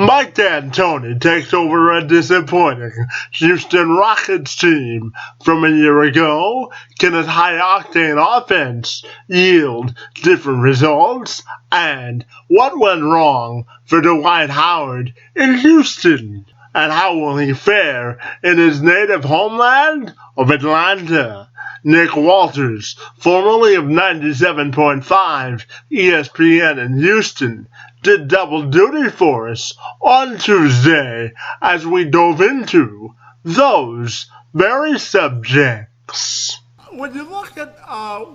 Mike D'Antoni takes over a disappointing Houston Rockets team from a year ago. Can his high-octane offense yield different results? And what went wrong for Dwight Howard in Houston? And how will he fare in his native homeland of Atlanta? Nick Walters, formerly of 97.5 ESPN in Houston, did double duty for us on Tuesday as we dove into those very subjects. When you look at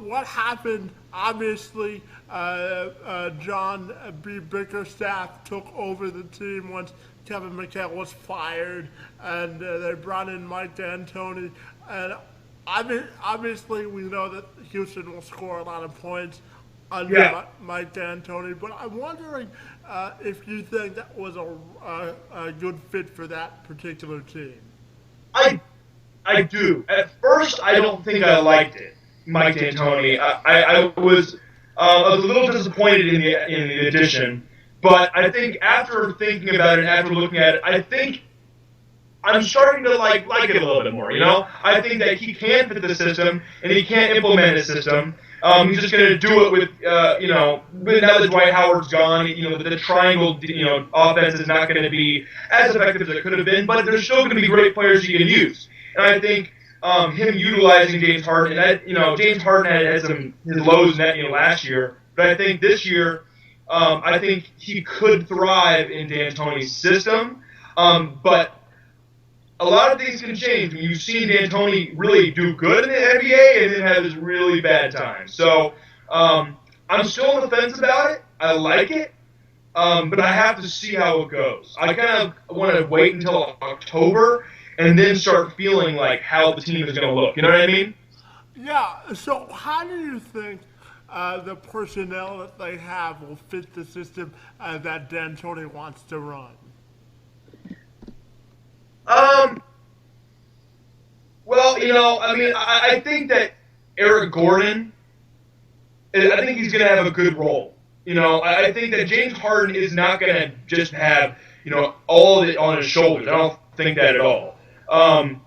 what happened, obviously John B. Bickerstaff took over the team once Kevin McHale was fired, and they brought in Mike D'Antoni. And obviously, we know that Houston will score a lot of points under Mike D'Antoni, but I'm wondering if you think that was a good fit for that particular team. I do. At first, I don't think I liked it, Mike D'Antoni. I was a little disappointed in the addition, but I think after thinking about it, after looking at it, I think I'm starting to like it a little bit more. You know, I think that he can fit the system and he can implement a system. He's just going to do it with, now that Dwight Howard's gone, the triangle, offense is not going to be as effective as it could have been, but there's still going to be great players he can use. And I think him utilizing James Harden, and James Harden had his lows in that last year, but I think this year, I think he could thrive in D'Antoni's system, but a lot of things can change. I mean, you've seen D'Antoni really do good in the NBA and then have his really bad times. So I'm still on the fence about it. I like it, but I have to see how it goes. I kind of want to wait until October and then start feeling like how the team is going to look. You know what I mean? Yeah. So how do you think the personnel that they have will fit the system that D'Antoni wants to run? Well, I think that Eric Gordon, I think he's going to have a good role. I think that James Harden is not going to just have, all of it on his shoulders. I don't think that at all. And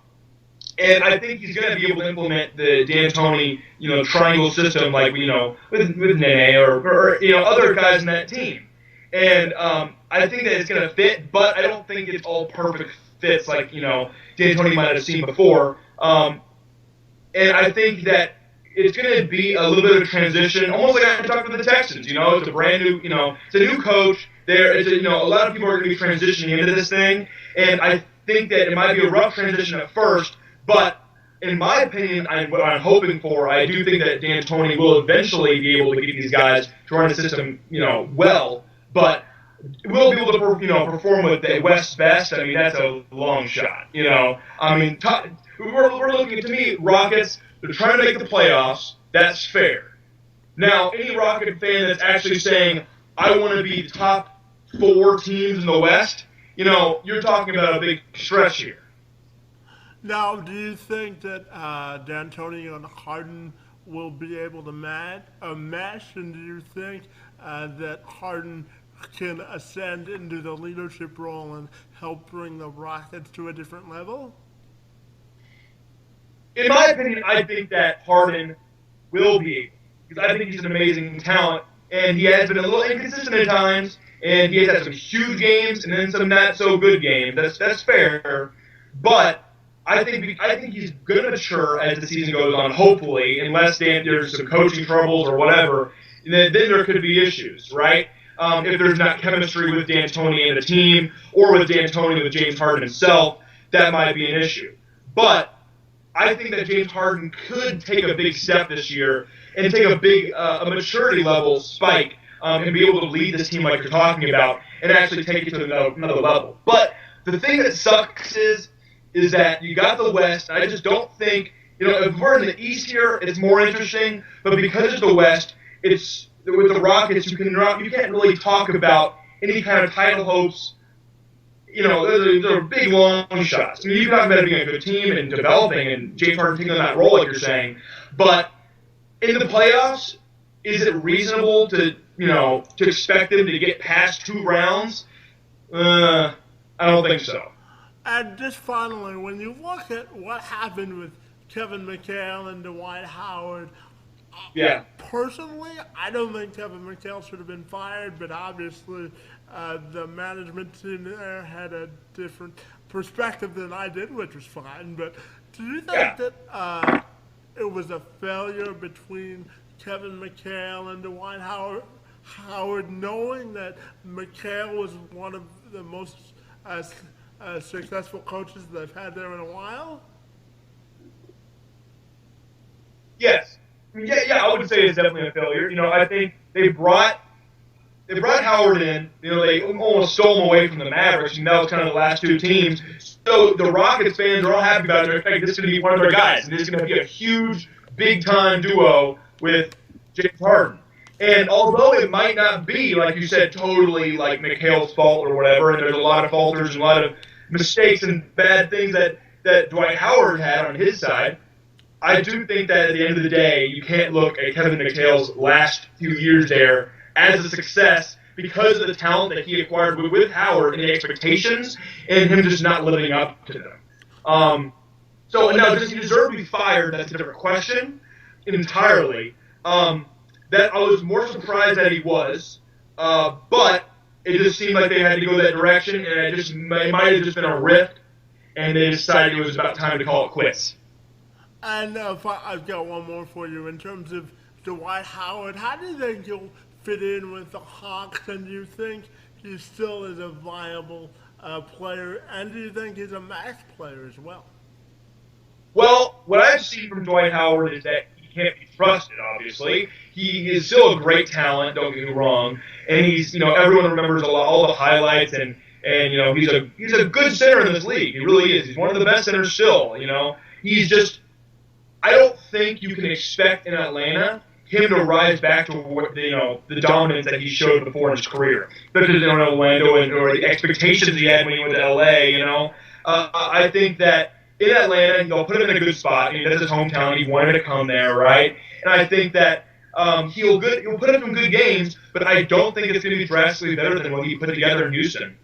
I think he's going to be able to implement the D'Antoni, triangle system like, with Nene or other guys in that team. And I think that it's going to fit, but I don't think it's all perfect fits like, D'Antoni might have seen before. And I think that it's going to be a little bit of a transition, almost like I talked with the Texans. It's a brand new, it's a new coach. A lot of people are going to be transitioning into this thing, and I think that it might be a rough transition at first, but in my opinion, what I'm hoping for, I do think that D'Antoni will eventually be able to get these guys to run the system, well, but will be able to, perform with the West's best. I mean, that's a long shot, we're looking, to me, Rockets, they're trying to make the playoffs. That's fair. Now, any Rocket fan that's actually saying, I want to be the top 4 teams in the West, you're talking about a big stretch here. Now, do you think that D'Antoni and Harden will be able to mesh? And do you think that Harden can ascend into the leadership role and help bring the Rockets to a different level? In my opinion, I think that Harden will be able, because I think he's an amazing talent, and he has been a little inconsistent at times, and he has had some huge games and then some not so good games. That's fair, but I think he's going to mature as the season goes on. Hopefully, unless there's some coaching troubles or whatever, then there could be issues, right? If there's not chemistry with D'Antoni and the team, or with D'Antoni with James Harden himself, that might be an issue. But I think that James Harden could take a big step this year and take a big a maturity level spike and be able to lead this team like you're talking about and actually take it to another level. But the thing that sucks is that you got the West. I just don't think, if we're in the East here, it's more interesting. But because it's the West, it's with the Rockets, you can't really talk about any kind of title hopes. They're big long shots. I mean, you can talk about it being a good team and developing and James Harden taking on that role, like you're saying. But in the playoffs, is it reasonable to expect them to get past 2 rounds? I don't think so. And just finally, when you look at what happened with Kevin McHale and Dwight Howard, Yeah. personally, I don't think Kevin McHale should have been fired, but obviously the management team there had a different perspective than I did, which was fine. But do you think that it was a failure between Kevin McHale and Dwight Howard, knowing that McHale was one of the most successful coaches they've had there in a while? Yes. I mean, yeah, I would say it's definitely a failure. I think they brought Howard in. They almost stole him away from the Mavericks, and that was kind of the last two teams. So the Rockets fans are all happy about it. They're expecting this is going to be one of their guys, and this is going to be a huge, big-time duo with James Harden. And although it might not be, like you said, totally like McHale's fault or whatever, and there's a lot of falters and a lot of mistakes and bad things that Dwight Howard had on his side, I do think that at the end of the day, you can't look at Kevin McHale's last few years there as a success because of the talent that he acquired with Howard and the expectations and him just not living up to them. So now, does he deserve to be fired? That's a different question entirely. That I was more surprised that he was, but it just seemed like they had to go that direction, and it might have just been a rift, and they decided it was about time to call it quits. And I've got one more for you. In terms of Dwight Howard, how do you think he'll fit in with the Hawks, and do you think he still is a viable player, and do you think he's a max player as well? Well, what I've seen from Dwight Howard is that he can't be trusted, obviously. He is still a great talent, don't get me wrong, and he's, everyone remembers all the highlights, and he's a good center in this league. He really is. He's one of the best centers still, He's just, I don't think you can expect in Atlanta him to rise back to the dominance that he showed before in his career. Because in Orlando or the expectations he had when he went to LA, I think that in Atlanta, they'll put him in a good spot. That's his hometown. He wanted to come there, right? And I think that he'll put up some good games, but I don't think it's going to be drastically better than what he put together in Houston.